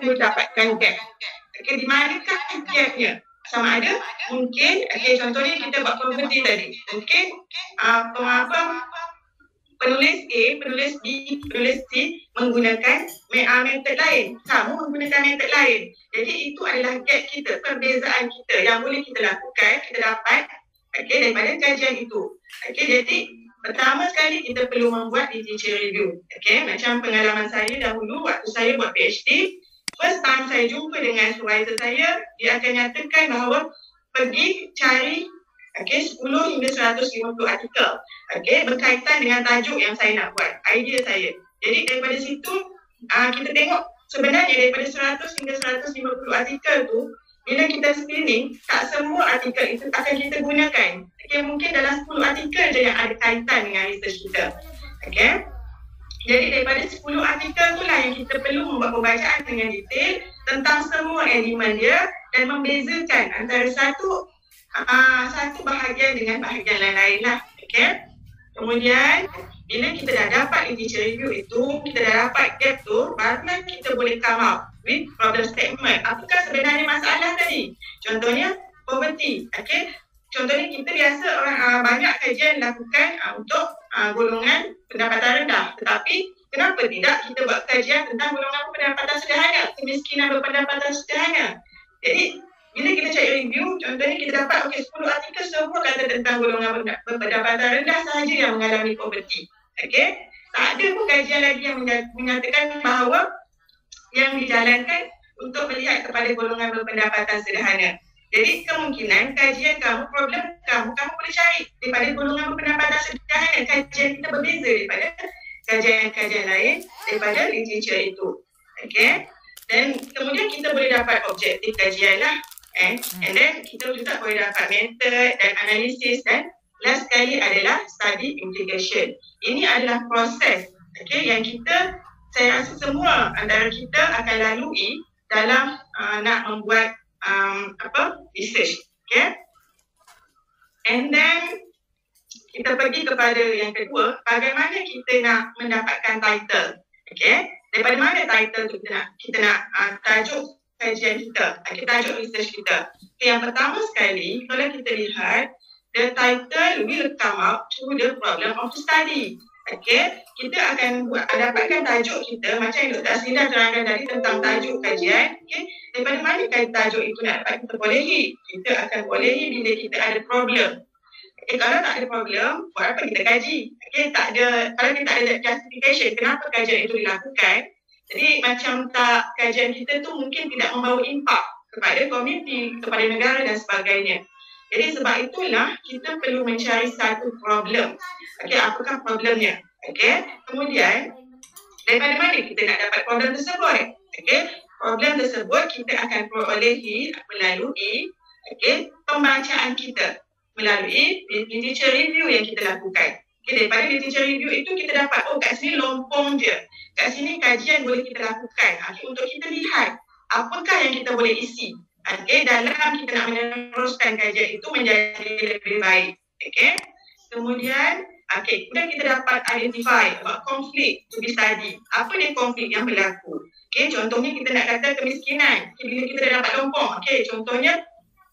boleh dapatkan gap. Okay, di manakah gapnya? Sama ada mungkin, contohnya kita buat property tadi. Mungkin penulis A, penulis B, penulis C menggunakan method lain. Kamu menggunakan method lain. Jadi itu adalah gap kita, perbezaan kita yang boleh kita lakukan, kita dapat daripada kajian itu. Jadi pertama sekali kita perlu membuat literature review. Macam pengalaman saya dahulu waktu saya buat PhD, first time saya jumpa dengan supervisor saya, dia akan nyatakan bahawa pergi cari 10 hingga 150 artikel berkaitan dengan tajuk yang saya nak buat, idea saya. Jadi daripada situ kita tengok sebenarnya daripada 100 hingga 150 artikel tu, bila kita screening, tak semua artikel itu akan kita gunakan. Mungkin dalam 10 artikel je yang ada kaitan dengan research kita. Jadi daripada 10 artikel itulah yang kita perlu membuat pembacaan dengan detail tentang semua elemen dia dan membezakan antara satu bahagian dengan bahagian lain-lain lah. Kemudian bila kita dah dapat literature review itu, kita dah dapat gap tu, barulah kita boleh come up with problem statement. Apakah sebenarnya masalah tadi? Contohnya poverty. Contohnya kita biasa banyak kajian dilakukan untuk golongan pendapatan rendah. Tetapi kenapa tidak kita buat kajian tentang golongan pendapatan sederhana, kemiskinan berpendapatan sederhana? Jadi bila kita cari review, contohnya kita dapat 10 artikel semua kata tentang golongan berpendapatan rendah sahaja yang mengalami poverty. Tak ada pun kajian lagi yang menyatakan bahawa yang dijalankan untuk melihat kepada golongan berpendapatan sederhana. Jadi kemungkinan kajian kamu, problem kamu boleh cari daripada golongan berpendapatan sederhana. Kajian kita berbeza daripada kajian lain daripada literature itu. Dan kemudian kita boleh dapat objektif kajian lah. And then kita juga boleh dapat method dan analisis, dan last sekali adalah study implication. Ini adalah proses yang saya rasa semua antara kita akan lalui dalam nak membuat research. And then kita pergi kepada yang kedua, bagaimana kita nak mendapatkan title. Daripada mana title tu kita nak tajuk kajian kita, tajuk research kita. Yang pertama sekali, kalau kita lihat, the title will come out to the problem of the study. Kita akan dapatkan tajuk kita macam yang Dr. Aslinda terangkan tadi tentang tajuk kajian. Daripada mana tajuk itu nak dapat kita bolehi? Kita akan bolehi bila kita ada problem. Kalau tak ada problem, buat apa kita kaji? Kalau kita tak ada justification kenapa kajian itu dilakukan, jadi macam tak kajian kita tu mungkin tidak membawa impak kepada komuniti, kepada negara dan sebagainya. Jadi sebab itulah kita perlu mencari satu problem. Apakah problemnya? Kemudian daripada mana kita nak dapat problem tersebut? Problem tersebut kita akan perolehi melalui pembacaan kita, melalui literature review yang kita lakukan. Daripada literature review itu kita dapat, kat sini lompong je. Kat sini kajian boleh kita lakukan untuk kita lihat apakah yang kita boleh isi dalam kita nak meneruskan kajian itu menjadi lebih baik. Kemudian kita dapat identify konflik to be study. Apa dia konflik yang berlaku? Contohnya kita nak kata kemiskinan. Bila kita dah dapat lompong, contohnya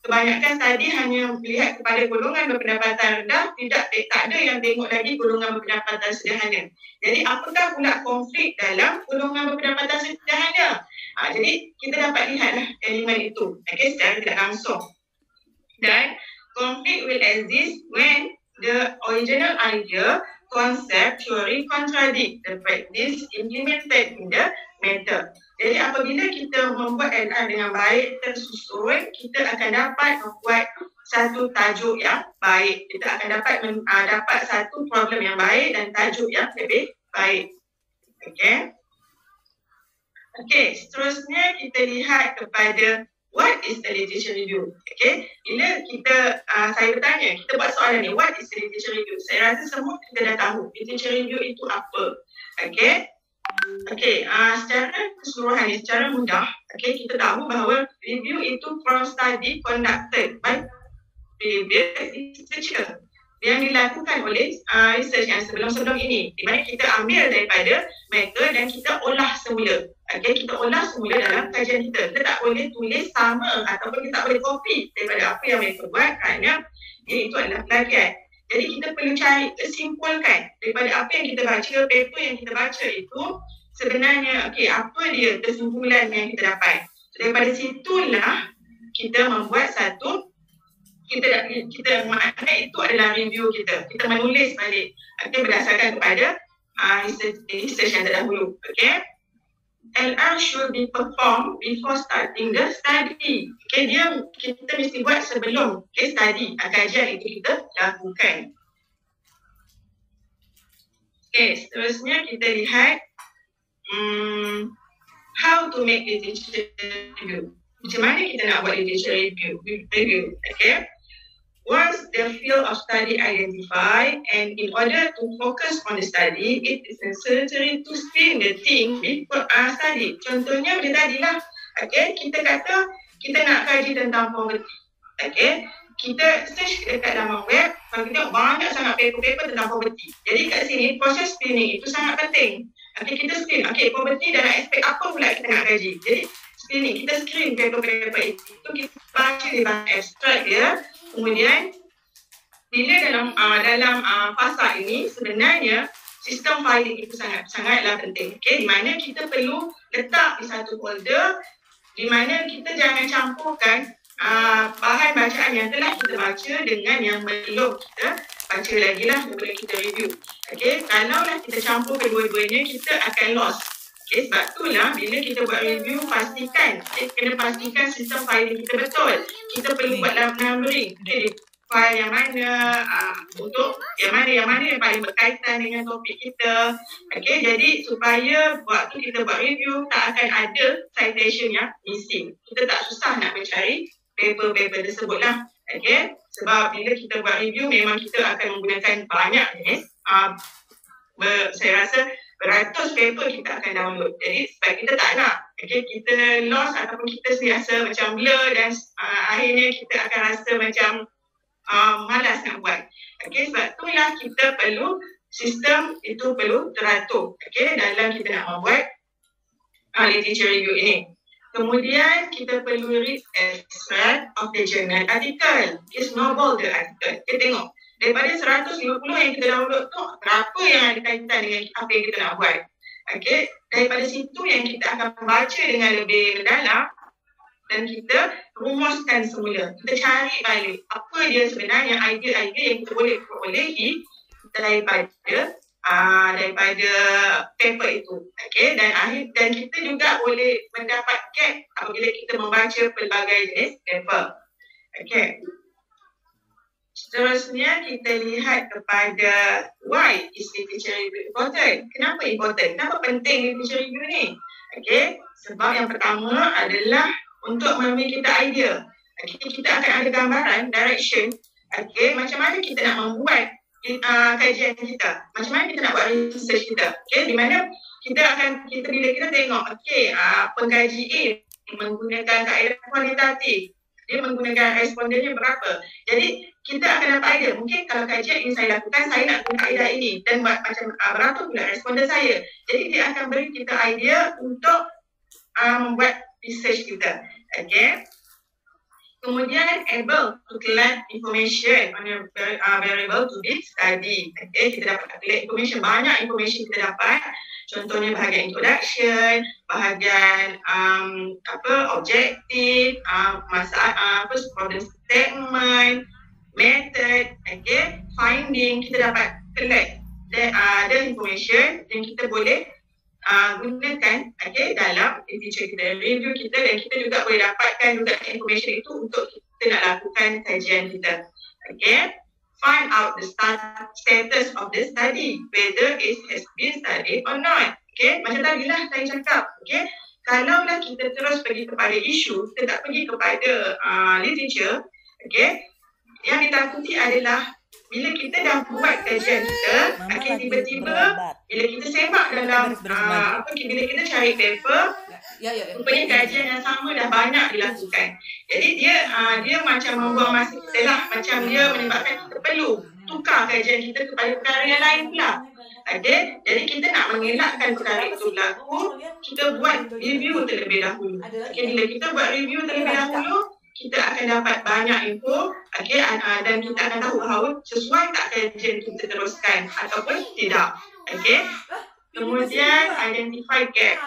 kebanyakan tadi hanya melihat kepada golongan berpendapatan rendah, tak ada yang tengok lagi golongan berpendapatan sederhana. Jadi apakah pula konflik dalam golongan berpendapatan sederhana? Jadi kita dapat lihatlah elemen itu secara tidak langsung. Dan konflik will exist when the original idea, concept, theory contradict the practice implemented in the method. Jadi apabila kita membuat LR dengan baik, tersusun, kita akan dapat membuat satu tajuk yang baik. Kita akan dapat satu problem yang baik dan tajuk yang lebih baik. Seterusnya kita lihat kepada what is the literature review. Bila saya bertanya, kita buat soalan ni, what is the literature review? Saya rasa semua kita dah tahu literature review itu apa. Secara keseluruhan, secara mudah, kita tahu bahawa review itu from study conducted by previous researcher. yang dilakukan oleh research yang sebelum-sebelum ini, di mana kita ambil daripada mereka dan kita olah semula. Okay, kita olah semula dalam kajian kita. Kita tak boleh tulis sama ataupun kita tak boleh copy daripada apa yang mereka buat kerana itu adalah plagiat. Jadi kita perlu cari, simpulkan daripada apa yang kita baca, paper yang kita baca itu sebenarnya apa dia kesimpulan yang kita dapat. Daripada situlah kita membuat satu, kita makna itu adalah review kita. Kita menulis balik berdasarkan kepada research yang terdahulu. Okay? LR should be performed before starting the study. Okay, kita mesti buat sebelum study, kajian itu kita lakukan. Okay, seterusnya kita lihat how to make literature review. Macam mana kita nak buat literature review. Okay. Once the field of study identified, and in order to focus on the study, it is necessary to screen the thing before study. Contohnya macam tadilah, okay, kita kata kita nak kaji tentang poverty. Okay, kita search dekat laman web, kita tengok banyak sangat paper-paper tentang poverty. Jadi kat sini proses screening itu sangat penting. Okay, kita screen, okay, poverty dalam aspek apa pula kita nak kaji. Jadi screening, kita screen paper-paper itu, kita baca di dalam abstract dia. Kemudian bila dalam fasa ini sebenarnya sistem filing itu sangatlah penting. Okay, di mana kita perlu letak di satu folder di mana kita jangan campurkan bahan bacaan yang telah kita baca dengan yang belum kita baca lagi lah sebelum kita review. Okay, kalaulah kita campur kedua-duanya kita akan lost. Okay, sebab itulah bila kita buat review kena pastikan sistem filing kita betul. Kita perlu buat numbering. Okay, file yang mana untuk yang mana yang paling berkaitan dengan topik kita. Okay, jadi supaya waktu kita buat review tak akan ada citation yang missing. Kita tak susah nak mencari paper-paper tersebut lah. Okay, sebab bila kita buat review memang kita akan menggunakan banyak saya rasa beratus paper kita akan download. Jadi sebab kita tak nak kita lost ataupun kita rasa macam blur dan akhirnya kita akan rasa macam malas nak buat. Okay, sebab itulah kita perlu sistem itu perlu teratur dalam kita nak membuat literature review ini. Kemudian kita perlu read extract of the journal article. Snowball the article. Kita tengok daripada 150 yang kita download tu, berapa yang ada kaitan dengan apa yang kita nak buat. Okay, daripada situ yang kita akan baca dengan lebih mendalam dan kita rumuskan semula. Kita cari balik apa dia sebenarnya idea-idea yang kita boleh perolehi daripada paper itu. Okay, dan kita juga boleh mendapat gap apabila kita membaca pelbagai jenis paper. Okay. Seterusnya kita lihat kepada why is literature review important. Kenapa important? Kenapa penting literature review ni? Okay, sebab yang pertama adalah untuk memberi kita idea. Okay, kita akan ada gambaran, direction. Okay, macam mana kita nak membuat kajian kita. Macam mana kita nak buat research kita. Okay, di mana bila kita tengok, okay, pengkaji A menggunakan kaedah kualitatif. Dia menggunakan respondennya berapa. Jadi kita akan dapat idea. Mungkin kalau kajian ini saya lakukan, saya nak guna kaedah ini dan buat macam berapa pula responden saya. Jadi dia akan beri kita idea untuk membuat research kita. Okay. Kemudian able to collect information on a variable to be studied. Okay, kita dapat collect information, banyak information kita dapat. Contohnya bahagian introduction, bahagian objektif, masalah problem statement, method, okay, finding. Kita dapat collect ada information yang kita boleh gunakan dalam literature kita, review kita, dan kita juga boleh dapatkan juga information itu untuk kita nak lakukan kajian kita. Okay, find out the status of the study, whether it has been studied or not. Okay, macam tadi lah saya cakap. Okay, kalaulah kita terus pergi kepada isu, kita tak pergi kepada literature, okay, yang ditakuti adalah bila kita dah buat kajian kita, tiba-tiba bila kita semak dalam bila kita cari paper, rupanya kajian yang sama dah banyak dilakukan. Jadi dia macam membuang masa kita lah, macam dia menyebabkan kita perlu tukar kajian kita kepada perkara yang lain pula. Okay? Jadi kita nak mengelakkan perkara itu berlaku, kita buat review terlebih dahulu. Okay? Bila kita buat review terlebih dahulu, kita akan dapat banyak info, okay? Dan kita akan tahu sesuai tak kajian kita teruskan ataupun tidak. Okay? Kemudian identify gap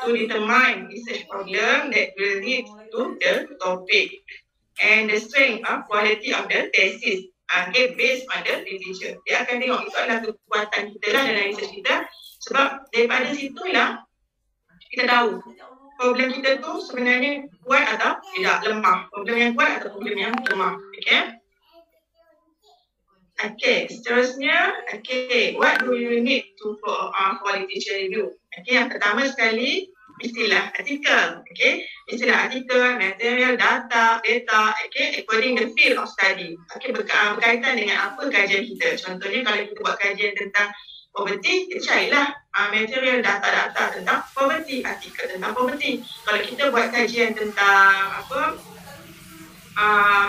to determine research problem that will lead to the topic and the strength of quality of the thesis. Okay, based on the literature. Dia akan tengok itu adalah kekuatan kita lah dalam research kita. Sebab daripada situlah kita tahu problem kita tu sebenarnya kuat atau tidak, lemah. Problem yang kuat atau problem yang lemah. Okay. Okay, seterusnya, okay, what do you need to for literature review? Okay, yang pertama sekali, istilah artikel. Okay, istilah artikel, material, data, okay, according the field of study. Okay, berkaitan dengan apa kajian kita. Contohnya kalau kita buat kajian tentang poverty, kita carilah material, data-data tentang poverty, artikel tentang poverty. Kalau kita buat kajian tentang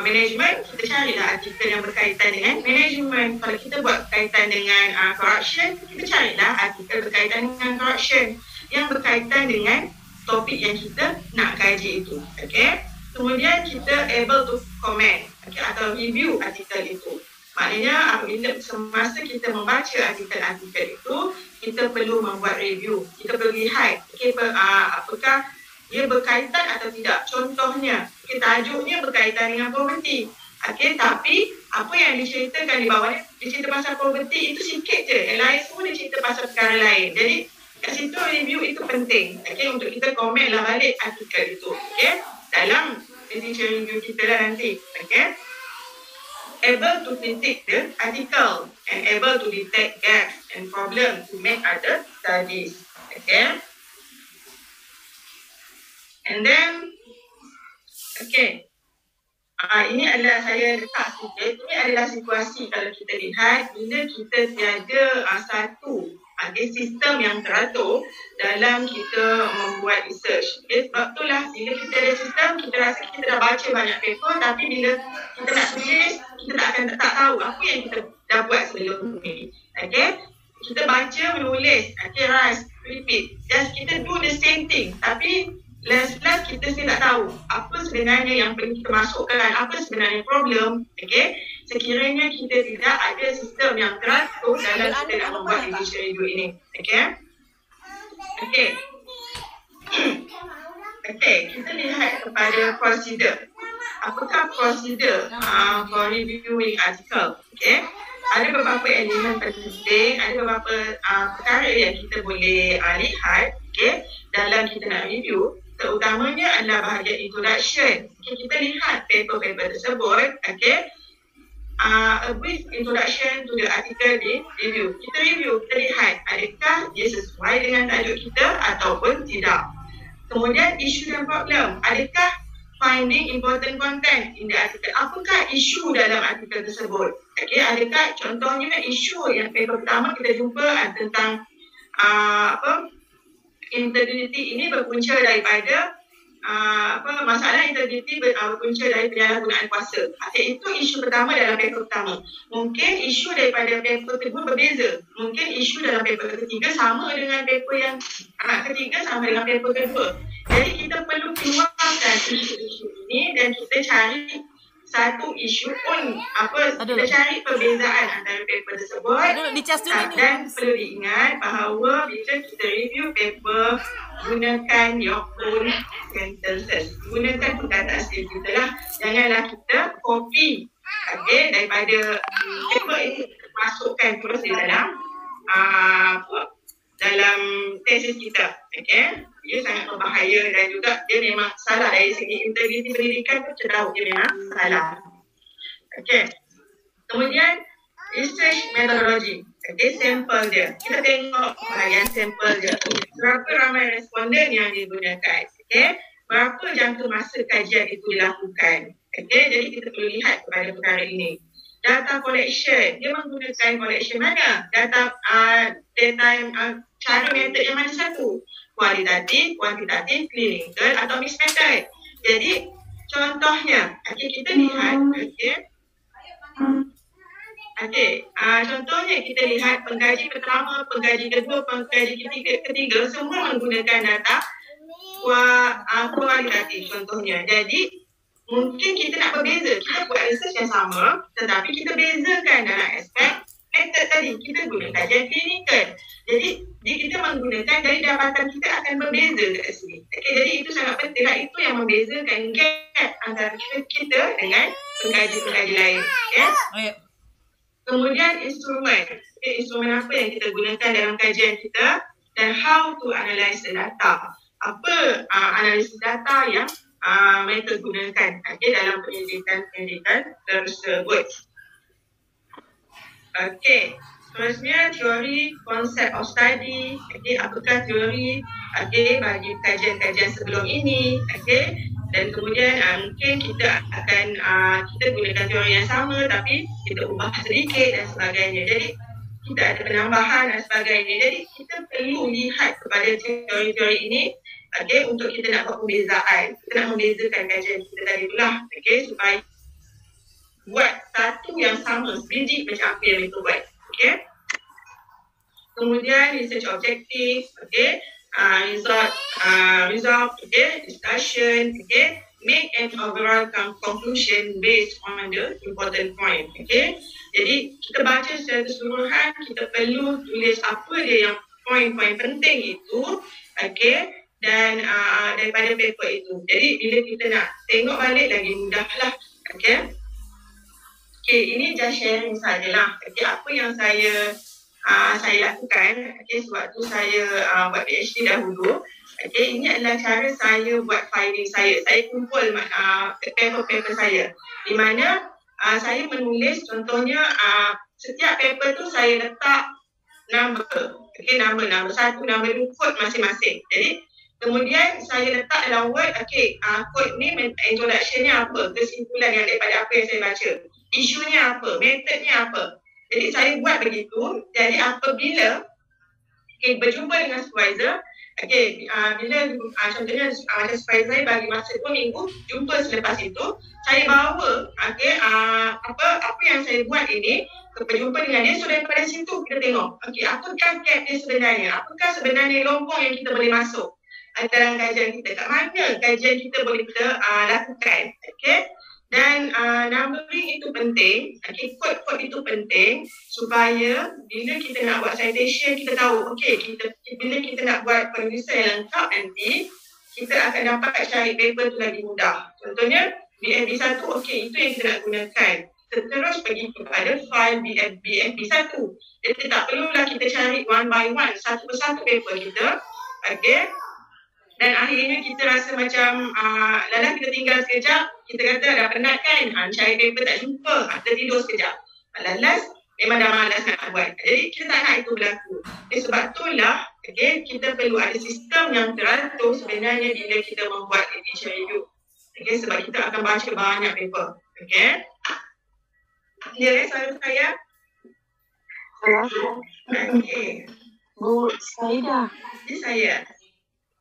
management, kita carilah artikel yang berkaitan dengan management. Kalau kita buat kaitan dengan corruption, kita carilah artikel berkaitan dengan corruption yang berkaitan dengan topik yang kita nak kaji itu. Okay. Kemudian kita able to comment, okay, atau review artikel itu. Maknanya apabila semasa kita membaca artikel-artikel itu, kita perlu membuat review. Kita perlu lihat, okay, apakah dia berkaitan atau tidak. Contohnya, okay, tajuknya berkaitan dengan poverty. Okay, tapi apa yang diceritakan di bawahnya, dia cerita pasal poverty itu sikit je. Yang lain semua dia cerita pasal perkara lain. Jadi, kat situ review itu penting. Okay, untuk kita komenlah balik artikel itu. Okay, dalam literature review kita lah nanti. Okay. Able to critique the article and able to detect gaps and problems to make other studies. Okay. And then, okay, ini adalah saya letak sikit. Ini adalah situasi kalau kita lihat bila kita tiada satu sistem yang teratur dalam kita membuat research. Okay, sebab itulah bila kita ada sistem, kita rasa kita dah baca banyak paper, tapi bila kita nak tulis, kita tak tahu apa yang kita dah buat sebelum ni. Okay, kita baca, menulis, okay, repeat. Just kita do the same thing, tapi last kita still tak tahu apa sebenarnya yang perlu kita masukkan, apa sebenarnya problem. Okay, sekiranya kita tidak ada sistem yang teratur dalam kita nak membuat literature review ini. Okay. Okay. Okay, kita lihat kepada procedure. Apakah procedure for reviewing article? Okay. Ada beberapa elemen penting, ada beberapa perkara yang kita boleh lihat, okay, dalam kita nak review. Terutamanya adalah bahagian introduction. Okay, kita lihat paper-paper tersebut. Okay. A brief introduction to the article di review. Kita review, kita lihat adakah dia sesuai dengan tajuk kita ataupun tidak. Kemudian isu dan problem. Adakah finding important content in the article? Apakah isu dalam artikel tersebut? Okay, adakah contohnya isu yang paper pertama kita jumpa tentang integriti ini berpunca daripada masalah integriti berpunca dari penyalahgunaan kuasa. Okay, itu isu pertama dalam paper pertama. Mungkin isu daripada paper kedua berbeza. Mungkin isu dalam paper ketiga sama dengan paper yang ketiga sama dengan paper kedua. Jadi kita perlu keluarkan isu-isu ini dan kita cari satu isu pun kita cari perbezaan antara paper tersebut. Dan perlu diingat bahawa bila kita review paper, gunakan your own sentences. Gunakan perkataan sendiri kita lah. Janganlah kita copy, okay, daripada paper ini masukkan terus di dalam dalam tesis kita. Okay, dia sangat berbahaya dan juga dia memang salah dari segi integriti pendidikan tu, cenderung dia memang salah. Okay, kemudian research methodology. Okay, sampel dia. Kita tengok bahagian sampel dia. Berapa ramai responden yang digunakan. Okay, berapa jangka masa kajian itu dilakukan. Okay, jadi kita perlu lihat kepada perkara ini. Data collection, dia menggunakan collection mana? Data cara metod yang mana satu? Kualitatif, kuantitatif, clinical atau mixed method. Jadi contohnya, okay, kita lihat, okay, Okey, contohnya kita lihat pengkaji pertama, pengkaji kedua, pengkaji ketiga semua menggunakan data kualitatif contohnya. Jadi mungkin kita nak berbeza, kita buat research yang sama tetapi kita bezakan dalam aspek metod tadi. Kita guna kajian klinikal. Jadi kita menggunakan dari dapatan kita akan berbeza kat sini. Okay, jadi itu sangat penting lah. Itu yang membezakan gap antara kita dengan pengkaji-pengkaji lain. Okay? Kemudian instrumen. Okay, instrumen apa yang kita gunakan dalam kajian kita dan how to analyze the data. Apa analisis data yang mereka gunakan dalam penyelidikan tersebut. Okey, seterusnya teori konsep of study. Okey, apakah teori bagi kajian-kajian sebelum ini? Okey, dan kemudian mungkin kita akan kita gunakan teori yang sama tapi kita ubah sedikit dan sebagainya. Jadi kita ada penambahan dan sebagainya. Jadi kita perlu lihat kepada teori-teori ini untuk kita nak buat pembezaan. Kita nak membezakan kajian kita tadi itulah. Supaya buat satu yang sama, sebiji macam apa yang kita buat. Kemudian research objective, result, discussion, make an overall conclusion based on the important point. Jadi kita baca secara keseluruhan, kita perlu tulis apa dia yang poin-poin penting itu, dan daripada paper itu. Jadi bila kita nak tengok balik lagi mudahlah. Ini just sharing sajalah. Apa yang saya lakukan sewaktu saya buat PhD dahulu. Ini adalah cara saya buat finding saya. Saya kumpul paper-paper saya. Di mana saya menulis contohnya setiap paper tu saya letak number. Nama satu, nama dua, kod masing-masing. Jadi kemudian saya letak dalam Word, kod ni introduction-nya apa, kesimpulan yang daripada apa yang saya baca. Isunya apa, metodnya apa. Jadi saya buat begitu. Jadi apabila berjumpa dengan supervisor, bila contohnya macam supervisor saya bagi masa 2 minggu, jumpa selepas itu, saya bawa apa yang saya buat ini berjumpa dengan dia. So daripada situ kita tengok, apakah gap dia sebenarnya, apakah sebenarnya lompong yang kita boleh masuk dalam kajian kita, kat mana kajian kita boleh kita lakukan. Dan numbering itu penting, kod itu penting supaya bila kita nak buat citation kita tahu, bila kita nak buat penulisan yang lengkap nanti kita akan dapat cari paper tu lagi mudah. Contohnya BFB1, itu yang kita nak gunakan. Terus pergi kepada file BFB1. Jadi tak perlulah kita cari one by one, satu persatu paper kita. Dan akhirnya kita rasa macam lalah kita tinggal sekejap, kita kata dah penat kan, cari paper tak jumpa, kita tidur sekejap. Lalas memang dah malas nak buat. Jadi kita tak nak itu berlaku. Sebab itulah kita perlu ada sistem yang teratur sebenarnya bila kita membuat edition review. Sebab kita akan baca banyak paper. Clear soalan saya? Bu Saida. Ini saya.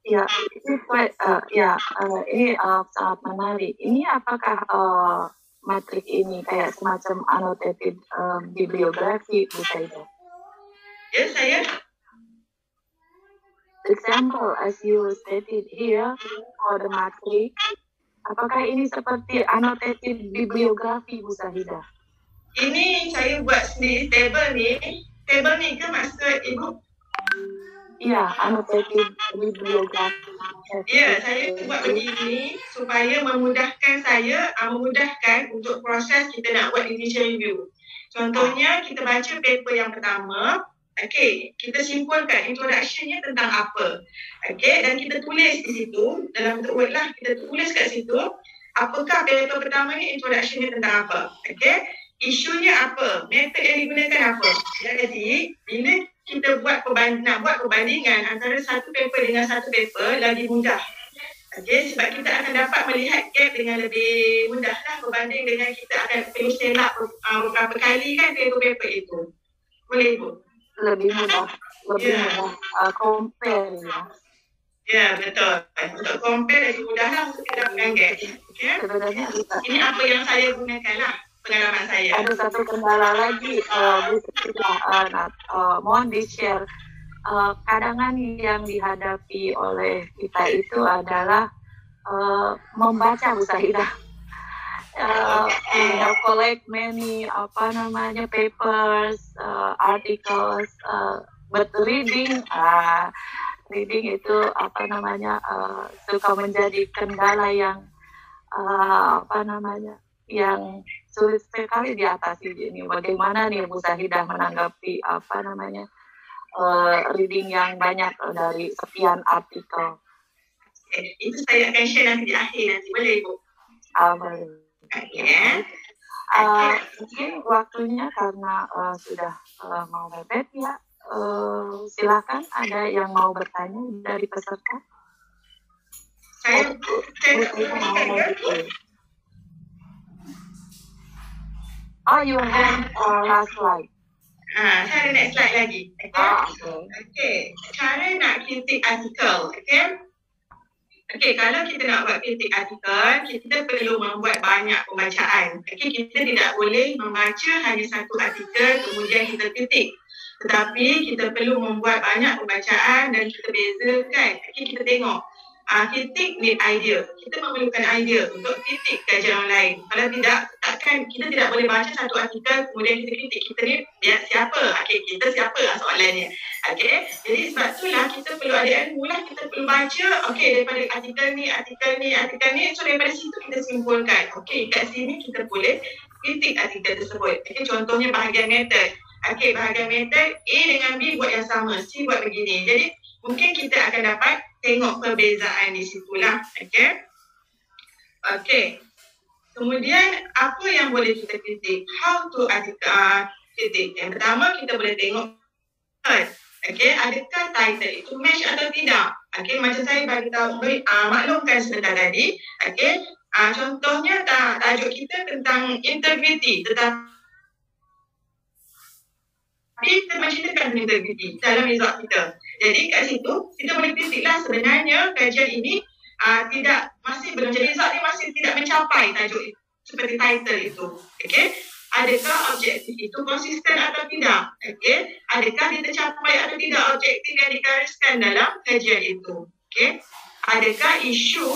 Ya, itu ini sangat menarik. Ini apakah matrik ini kayak semacam annotated bibliografi, Bu Saida? Ya, saya. Example, as you stated here, for the matrix, apakah ini seperti annotated bibliografi, Bu Saida? Ini saya buat sendiri table ni. Table ni ke maksud Ibu? Ya, annotated bibliografi. Ya, saya buat begini supaya memudahkan untuk proses kita nak buat edition review. Contohnya, kita baca paper yang pertama, kita simpulkan introduction-nya tentang apa. Dan kita tulis di situ, dalam bentuk Word lah, kita tulis kat situ, apakah paper pertama ni introduction-nya tentang apa. Isunya apa, metod yang digunakan apa. Jadi, bila kita nak buat perbandingan antara satu paper dengan satu paper lagi mudah. Sebab kita akan dapat melihat gap dengan lebih mudah lah berbanding dengan kita akan perlu stand up beberapa kali kan paper itu. Boleh Ibu? Lebih mudah. Compare ya. Ya, betul. Untuk compare lebih mudah lah untuk kita dapatkan gap. Ini apa yang saya gunakan lah. pengalaman saya. Ada satu kendala lagi, Bu Sahida, mohon di-share. Kadangan yang dihadapi oleh kita itu adalah membaca, Bu Sahida. Collect many papers, articles, but reading itu suka menjadi kendala yang yang sulit sekali diatasi. Ini bagaimana nih Bu Sahida menanggapi reading yang banyak dari sekian artikel? Itu saya akan share nanti di akhir nanti, boleh Ibu? Boleh. Okay. Mungkin waktunya karena sudah mau mepet ya. Silakan, ada yang mau bertanya dari peserta? Saya you have last slide. Saya ada next slide lagi. Okay. Cara nak kritik artikel. Okay, kalau kita nak buat kritik artikel, kita perlu membuat banyak pembacaan. Okay, kita tidak boleh membaca hanya satu artikel kemudian kita kritik. Tetapi kita perlu membuat banyak pembacaan dan kita bezakan. Okay, kita tengok. Kritik need idea. Kita memerlukan idea untuk kritik kajian orang lain. Kalau tidak, takkan kita tidak boleh baca satu artikel kemudian kita kritik. Kita ni siapa? Okay, kita siapa soalannya. Okay, jadi sebab itulah kita perlu ada ilmu lah. Kita perlu baca, okay, daripada artikel ni. So daripada situ kita simpulkan. Okay, kat sini kita boleh kritik artikel tersebut. Okay, contohnya bahagian method. Okay, bahagian method A dengan B buat yang sama, C buat begini. Jadi mungkin kita akan dapat tengok perbezaan di situlah. Okay. Kemudian apa yang boleh kita kritik? How to kritik? Yang pertama kita boleh tengok adakah title itu match atau tidak? Okay, macam saya bagi tahu, maklumkan sebentar tadi. Okay, contohnya tajuk kita tentang integrity, tetapi kita menceritakan tentang integrity dalam result kita. Jadi kat situ kita boleh kritiklah sebenarnya kajian ini masih belum jadi result ni masih tidak mencapai tajuk itu, seperti title itu. Okay, adakah objektif itu konsisten atau tidak? Okay, adakah dia tercapai atau tidak objektif yang digariskan dalam kajian itu? Okay, adakah isu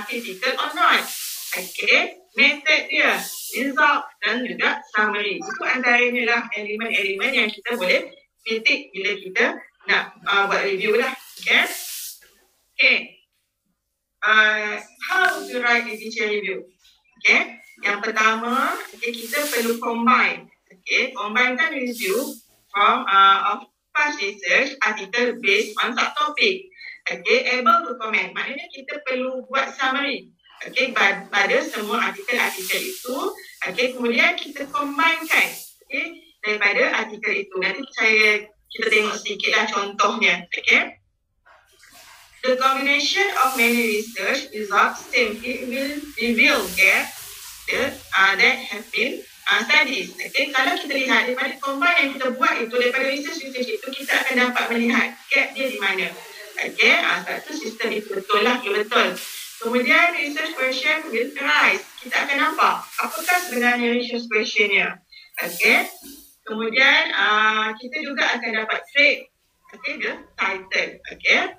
critical or not? Okay, method dia, result dan juga summary. Itu antaranya lah elemen-elemen yang kita boleh kritik bila kita nak buat review lah. Okay. How to write a teacher review? Okay. Yang pertama, kita perlu combine. Okay, combinekan review from of past research article based on subtopic. Okay, able to comment. Maknanya kita perlu buat summary. Okay, pada semua artikel-artikel itu. Okay, kemudian kita combinekan. Okay, daripada artikel itu. Nanti kita tengok sedikitlah contohnya. Okay. The combination of many research results simply will reveal gaps that have been studies. Okay, kalau kita lihat daripada combine yang kita buat itu, daripada research itu, kita akan dapat melihat gap dia di mana. Okay, sebab itu sistem itu betul lah, betul. Kemudian research question will arise. Kita akan nampak apakah sebenarnya research questionnya. Okay. Kemudian kita juga akan dapat trade. Okay, the title. Okay.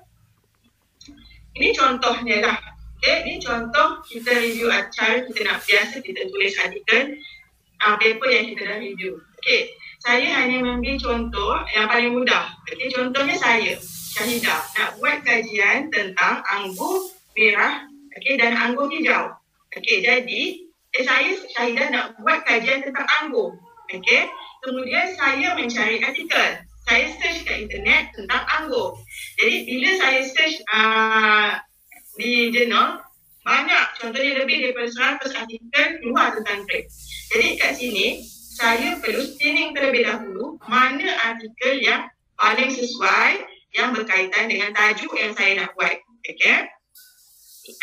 Ini contohnya lah. Okay, ini contoh kita review cara kita nak biasa kita tulis artikel paper yang kita dah review. Okay, saya hanya mengambil contoh yang paling mudah. Okay, contohnya saya, Syahidah, nak buat kajian tentang anggur merah, okay, dan anggur hijau. Okay, jadi saya, Syahidah, nak buat kajian tentang anggur. Okay, kemudian saya mencari artikel. Saya search kat internet tentang anggur. Jadi bila saya search di jurnal, banyak, contohnya lebih daripada 100 artikel keluar tentang trade. Jadi kat sini, saya perlu screening terlebih dahulu mana artikel yang paling sesuai, yang berkaitan dengan tajuk yang saya nak buat. Okay.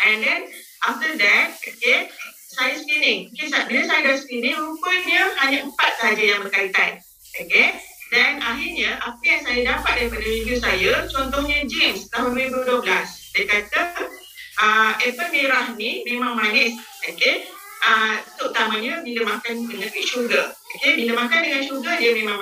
And then after that, okay, saya screening. Okay, bila saya dah screening, rupanya hanya 4 sahaja yang berkaitan. Okay. Dan akhirnya, apa yang saya dapat daripada review saya, contohnya James tahun 2012. Dia kata, apple merah ni memang manis. Okay. terutamanya bila makan dengan sugar. Okay, bila makan dengan sugar dia memang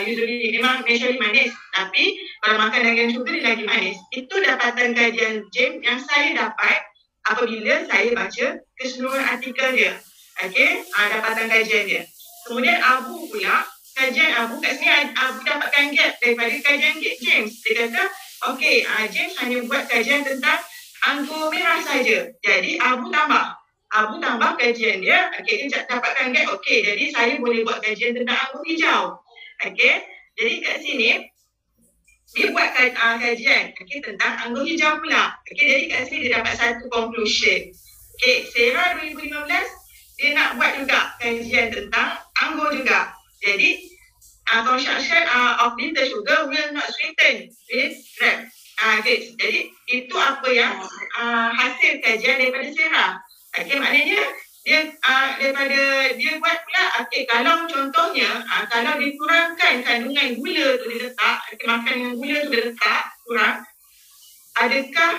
usually memang naturally manis, tapi kalau makan dengan sugar dia lagi manis. Itu dapatan kajian James yang saya dapat apabila saya baca keseluruhan artikel dia. Okay, dapatan kajian dia. Kemudian Abu pula, kajian Abu kat sini Abu dapatkan gap daripada kajian James. Dia kata, okay, James hanya buat kajian tentang anggur merah saja. Jadi Abu tambah kajian dia. Okay, dia dapatkan gap. Okay, jadi saya boleh buat kajian tentang anggur hijau. Okay, jadi kat sini dia buat kajian tentang anggur hijau pula. Okay, jadi kat sini dia dapat satu conclusion. Okay, Sera 2015 dia nak buat juga kajian tentang anggur juga. Jadi consumption of bitter sugar will not sweeten with grapes. Jadi itu apa yang hasil kajian daripada Sera. Okay, maknanya dia daripada dia buat pula, okay, kalau contohnya kalau dikurangkan kandungan gula tu dia letak, makan dengan gula tu dia letak kurang, adakah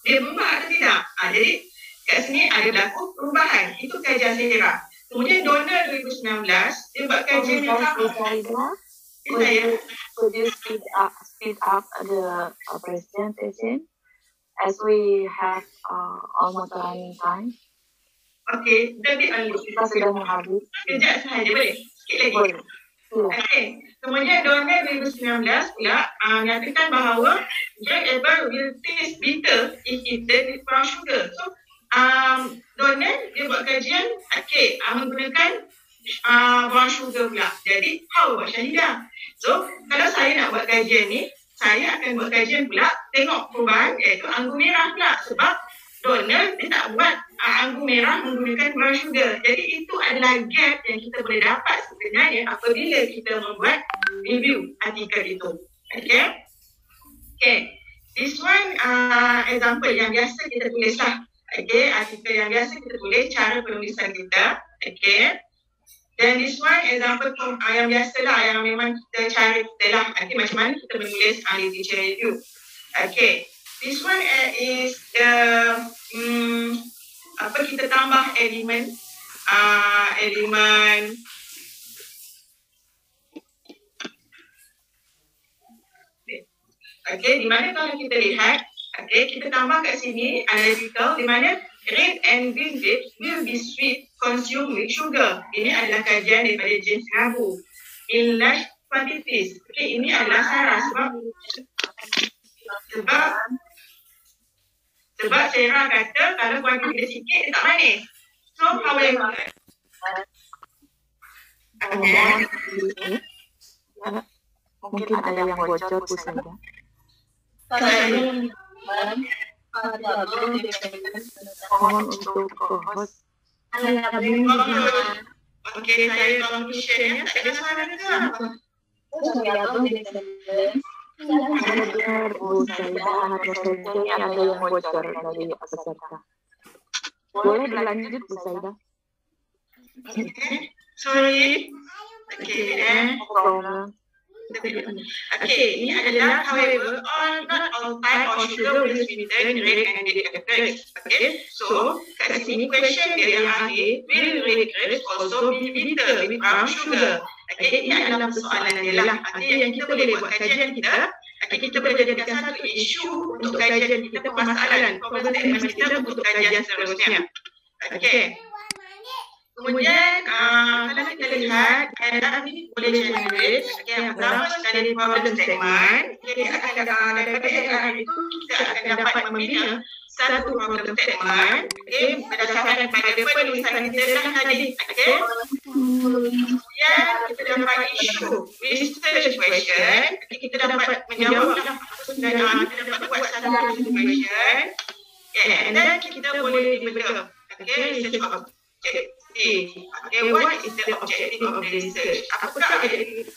dia berubah atau tidak? Jadi kat sini ada berlaku perubahan. Itu kajian Sera. Kemudian Donald 2019 dia buat kajian yang sama. Could you speed up the presentation as we have almost running time? Okay, kita sudah menghabis. Kejap sahaja, boleh? Sikit lagi. Boleh. Okay. Kemudian Donald 2019 pula nyatakan bahawa Jack Abel will taste bitter if eaten with brown sugar. So, Donald dia buat kajian, okay, menggunakan brown sugar pula. Jadi, how about Syahidah? So, kalau saya nak buat kajian ni, saya akan buat kajian pula, tengok perubahan iaitu anggur merah pula. Sebab Donald dia tak buat anggur merah menggunakan brown sugar. Jadi itu adalah gap yang kita boleh dapat sebenarnya apabila kita membuat review artikel itu. Okay. This one example yang biasa kita tulis lah. Okay, artikel yang biasa kita tulis, cara penulisan kita. Okay. Dan this one example yang biasa lah, yang memang kita cara kita lah. Okay, macam mana kita menulis literature review. Okay. This one is the kita tambah elemen di mana kalau kita lihat, kita tambah kat sini analytical di mana red and green grapes will be sweet consumed with sugar. Ini adalah kajian daripada James Abu in large quantities. Ini adalah salah sebab Sarah kata kalau kuantiti dia sikit dia tak manis. So how will I buat? Mungkin ada yang bocor pusat. Mohon untuk host. Okey, saya conclusion ya. Tak ada soalan ke apa? Saya dengar Bu Saidah ada yang bocor dari peserta. Boleh dilanjut Bu Saidah? Sorry. Okay, ini adalah however not all type of sugar will sweeten red and red grapes. Okay, so kat sini question dia yang akhir, will red grapes also be bitter with brown sugar? Okay, ini adalah persoalan dia lah. Yang kita boleh buat kajian kita. Kita boleh jadikan satu isu untuk kajian kita, permasalahan problem statement kita untuk kajian seterusnya. Okay. Kemudian kalau kita lihat ini boleh generate yang pertama dari problem statement. Kita akan daripada itu kita akan dapat membina satu problem statement. Okay, berdasarkan pada penulisan kita dah tadi. Okay. Kemudian kita dapat isu research question. Kita dapat menjawab kita dapat buat satu question. And then kita boleh develop research objective. Okay, what is the objective of the research? Apakah objektif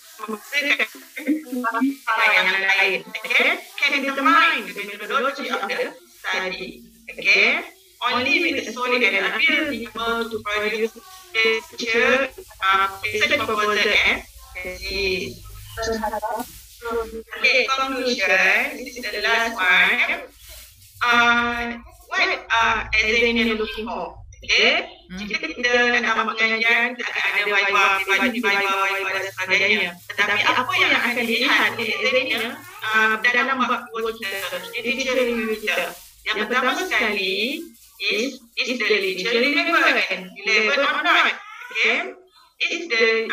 yang lain? Okay, can determine the methodology of the study. Okay, only with the solid and appeal be able to produce research proposal and thesis. Okay, conclusion. This is the last one. What are examiners looking for? Okay? Jika kita nak dapat pengajian, kita akan ada viva dan sebagainya. Tetapi apa yang akan dilihat oleh examiner dalam bab 2 kita, literature review kita. Yang pertama sekali is the literature level or not. Okay? Is the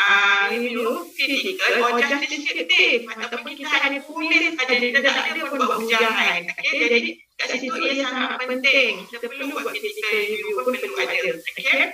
review critical or just descriptive, ataupun kita hanya tulis saja, kita tak ada pun buat hujangan. Okay? Jadi kat situ ia sangat penting. Kita perlu buat critical review pun perlu ada. Okay?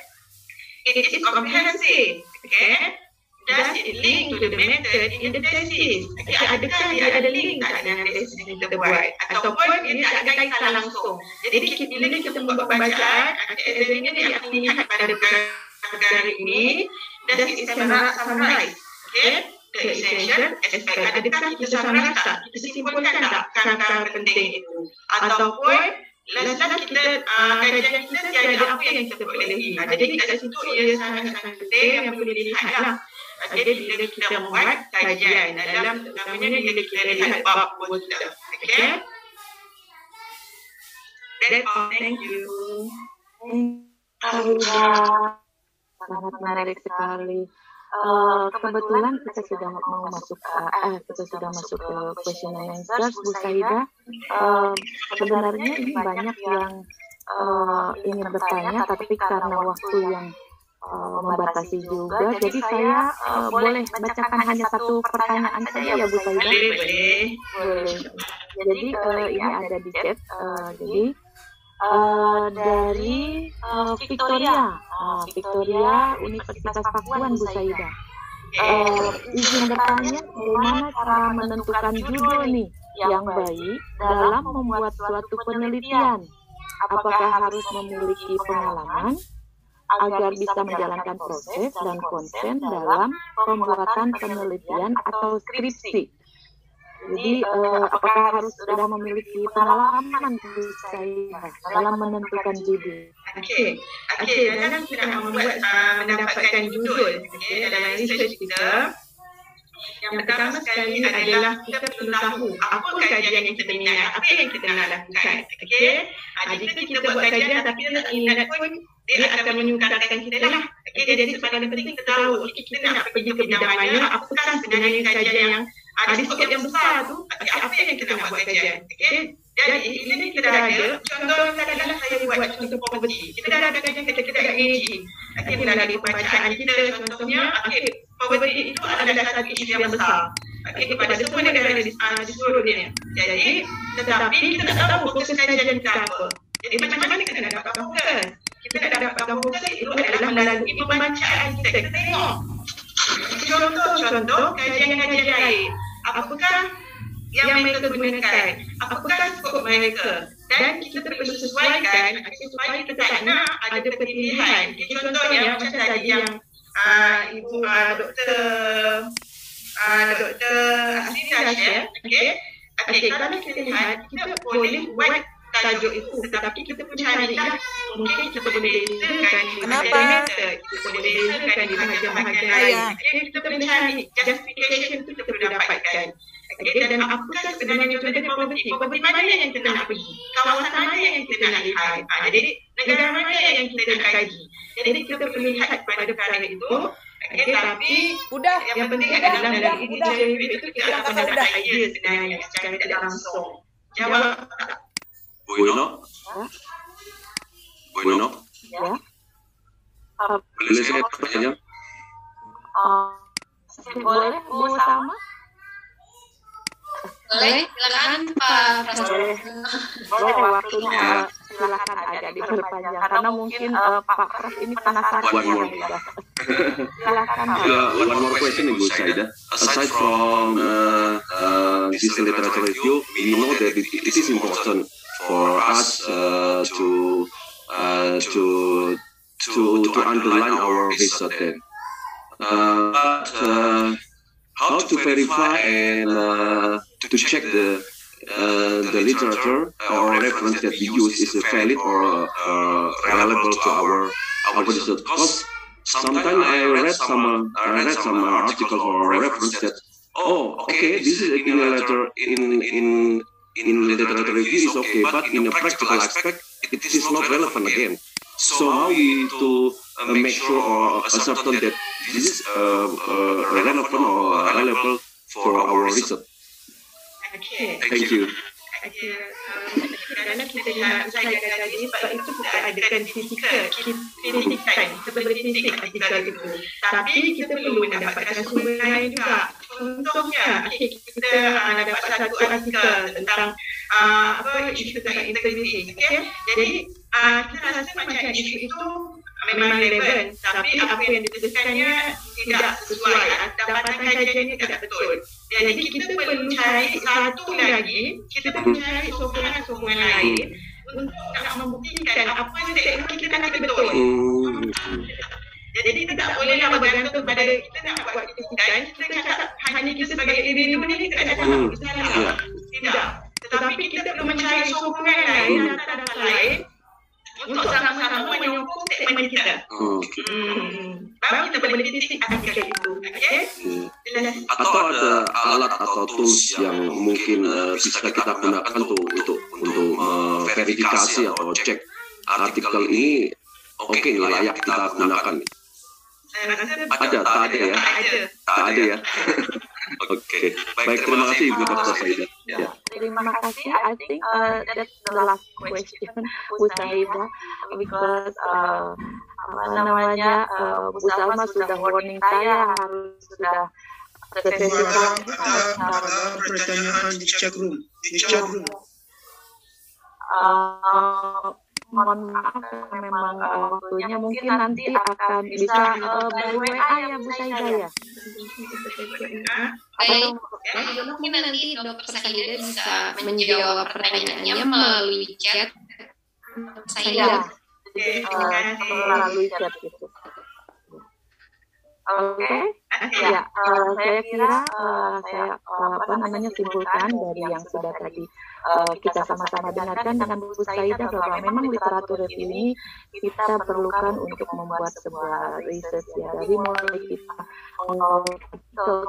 It is comprehensive. Okay? Does it link to the method in the thesis? Okay, adakah dia ada link tak dengan tesis yang kita buat? Ataupun dia tak ada kaitan langsung. Jadi bila kita buat pembacaan, examiner dia akan lihat pada perkara ini. Does it summarize? Okay? The essential aspect. Adakah kita summarize tak? Kita simpulkan tak perkara penting itu? Ataupun last kita kajian kita tiada apa yang kita boleh lihat. Jadi kat situ ia sangat-sangat penting yang perlu dilihat lah. Jadi bila kita membuat kajian dalam namanya bila kita lihat bab kita. Okay? That's all. Thank you. Sangat menarik sekali. Kebetulan kita sudah mau masuk ke question and answers, Bu Saida. Sebenarnya ini banyak yang ingin bertanya, tapi karena waktu yang membatasi juga, jadi saya boleh bacakan hanya satu pertanyaan saja ya Bu Saida. Boleh. Jadi ini ada di chat. Jadi dari Victoria Universitas Pakuan, Bu Saida. Izin bertanya, bagaimana cara menentukan judul nih yang baik dalam membuat suatu penelitian? Apakah harus memiliki pengalaman agar bisa menjalankan proses dan konsen dalam pembuatan penelitian atau skripsi? Jadi apakah harus sudah memiliki pengalaman saya dalam menentukan judul? Okey, dalam kita mendapatkan judul, dalam research kita, yang pertama sekali adalah kita perlu tahu apa kajian yang kita minat, apa yang kita nak lakukan. Okey, jika kita buat kajian tapi kita tak minat pun, dia akan menyukarkan kita lah. Okey, jadi paling penting kita tahu kita nak pergi ke bidang mana, apakah sebenarnya kajian yang di skop yang besar tu, apa yang kita nak buat kajian. Okey, jadi ini kita ada contoh adalah saya buat contoh poverty. Kita dah ada kajian kita dah energy. Okey, melalui pembacaan kita contohnya, okey, poverty itu adalah satu isu yang besar. Okey, kepada semua negara di seluruh dunia. Jadi, tetapi kita tak tahu fokus kajian kita apa. Jadi macam mana kita nak dapatkan fokus? Kita nak dapatkan fokus itu adalah melalui pembacaan kita. Kita tengok contoh kajian-kajian lain. Apakah yang mereka gunakan? Apakah skop mereka? Dan kita perlu sesuaikan supaya kita tak nak ada perpilihan. Contohnya macam tadi yang Ibu Dr. Asrina share. Okey, kalau kita lihat, kita boleh buat tajuk itu, tetapi kita pun carilah mungkin kita boleh bezakan di bahagian method, kita boleh bezakan di bahagian-bahagian lain. Kita boleh cari justification itu kita boleh dapatkan. Dan apakah sebenarnya contohnya poverty mana yang kita nak pergi, kawasan mana yang kita nak lihat, jadi negara mana yang kita nak kaji. Jadi kita perlu lihat pada perkara itu. Tapi yang penting adalah dalam literature review itu kita akan dapat idea sebenarnya secara tidak langsung. Jawab tak? Bueno. Ya. Boleh saya bertanya? Boleh, Bu Salma? Boleh, silakan Pak Prasetyo. Boleh, waktunya silakan agak diperpanjang karena mungkin Pak Pras ini penasaran juga. Silakan. One more question, Ibu Saida. Aside from this literature review, we know that it is important for us to underline our research then. But how to verify and to check the literature or reference that we use is valid or relevant to our research? Because sometimes I read some articles or reference that this is in a letter in literature review is okay, but in a practical aspect it is not relevant again. So how we to make sure or ascertain that this is relevant or relevant for our research? Okay. Thank you. Kerana kita lihat saya tadi sebab itu kita adakan fisikan seperti fisik artikel itu. Tapi kita perlu mendapatkan sumber lain juga. Contohnya, kita dapat satu artikel tentang isu tentang integriti. Okay? Jadi kita rasa macam isu itu memang relevan, tapi apa yang dituliskannya tidak sesuai. Dapatan kajiannya tidak betul. Jadi kita perlu cari satu lagi, kita perlu cari sokongan lain untuk nak membuktikan apa yang kita nak betul. Jadi tidak bolehlah bergantung pada kita nak buat kritikan, kita cakap hanya kita sebagai individu ni tidak ada masalah. Tidak. Tetapi kita perlu mencari sokongan lain, data-data lain untuk sama-sama menyokong statement kita. Baru kita boleh kritik artikel itu. Okay? Atau ada alat atau tools yang mungkin bisa kita gunakan untuk verifikasi atau cek artikel ini oke nih layak kita gunakan. Tak ada ya. Oke, baik, terima kasih Ibu Dr. Saida. Ya. Terima kasih. I think that's the last question, Bu Saida, because Bu Salma sudah warning saya harus sudah pertanyaan di chat room. Mohon maaf, memang waktunya mungkin nanti akan bisa ber-WA ya Bu Saida ya. Baik, mungkin nanti Dr. Saida bisa menjawab pertanyaannya melalui chat Saida. Melalui chat gitu. Oke, ya, saya kira saya simpulkan dari yang sudah tadi kita sama-sama dengarkan dengan Bu Saida bahwa memang literatur review ini kita perlukan untuk membuat sebuah riset ya, dari mulai kita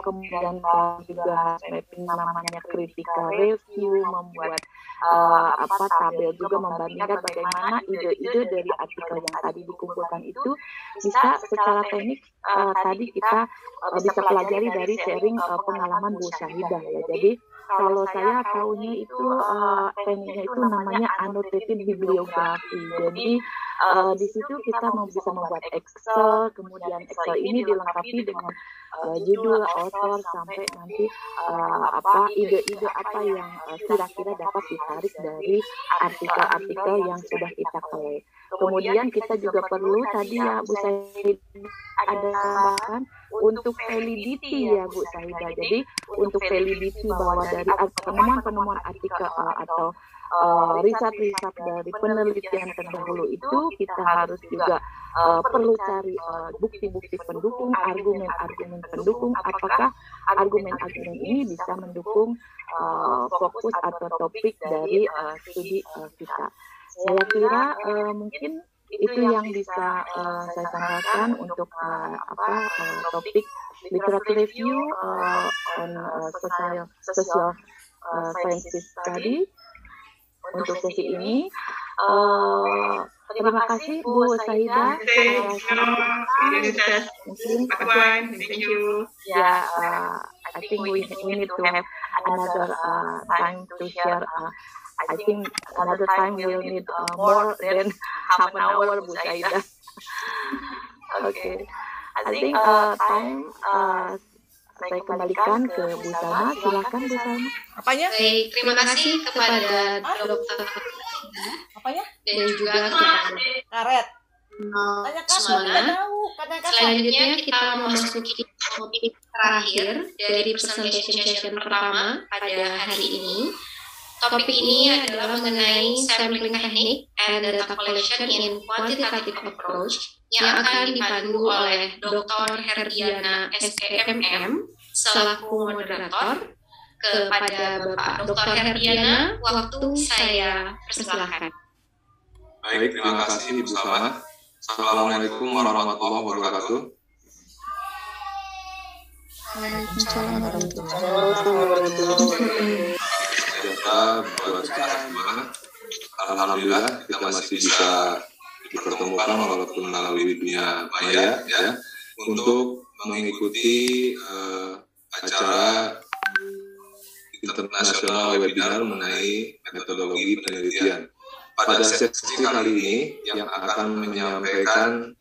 kemudian juga mapping namanya critical review, membuat tabel juga membandingkan bagaimana ide-ide dari artikel yang tadi dikumpulkan itu bisa secara teknik tadi kita bisa pelajari dari sharing pengalaman Bu Saida ya. Jadi kalau saya tahunya itu tekniknya itu namanya annotated bibliografi. Jadi di situ kita bisa membuat Excel, kemudian Excel ini dilengkapi dengan judul, author, sampai nanti ide-ide apa yang kira-kira dapat ditarik dari artikel-artikel yang sudah kita collect. Kemudian kita juga perlu tadi ya Bu Saida ada tambahan untuk validity ya Bu Saida. Jadi untuk validity bahwa dari penemuan-penemuan artikel atau riset-riset dari penelitian terdahulu itu kita harus juga perlu cari bukti-bukti pendukung, argumen-argumen pendukung, apakah argumen-argumen ini bisa mendukung fokus atau topik dari studi kita. Saya kira mungkin itu yang bisa saya sampaikan untuk topik literature review on social sciences tadi untuk sesi ini. Terima kasih Bu Saida. Thank you. Yeah, I think we need to have another time to share. I think another time we will need more than half an hour, Bu Saida. Okay, I think time saya kembalikan ke Bu Salma. Silakan Bu Salma. Apanya? Baik, terima kasih kepada Dr. Apanya? Dan juga kepada karet. Semuanya. Selanjutnya kita memasuki topik terakhir dari presentation session pertama pada hari ini. Topik ini adalah mengenai sampling technique and data collection in quantitative approach yang akan dipandu oleh Dr. Herdiana SPMM selaku moderator. Kepada Bapak Dr. Herdiana, waktu saya persilahkan. Baik, terima kasih Ibu Salma. Assalamualaikum warahmatullahi wabarakatuh. Waalaikumsalam warahmatullahi wabarakatuh. Buat kita semua, alhamdulillah kita masih bisa dipertemukan walaupun melalui dunia maya ya, untuk mengikuti acara internasional webinar mengenai metodologi penelitian. Pada sesi kali ini yang akan menyampaikan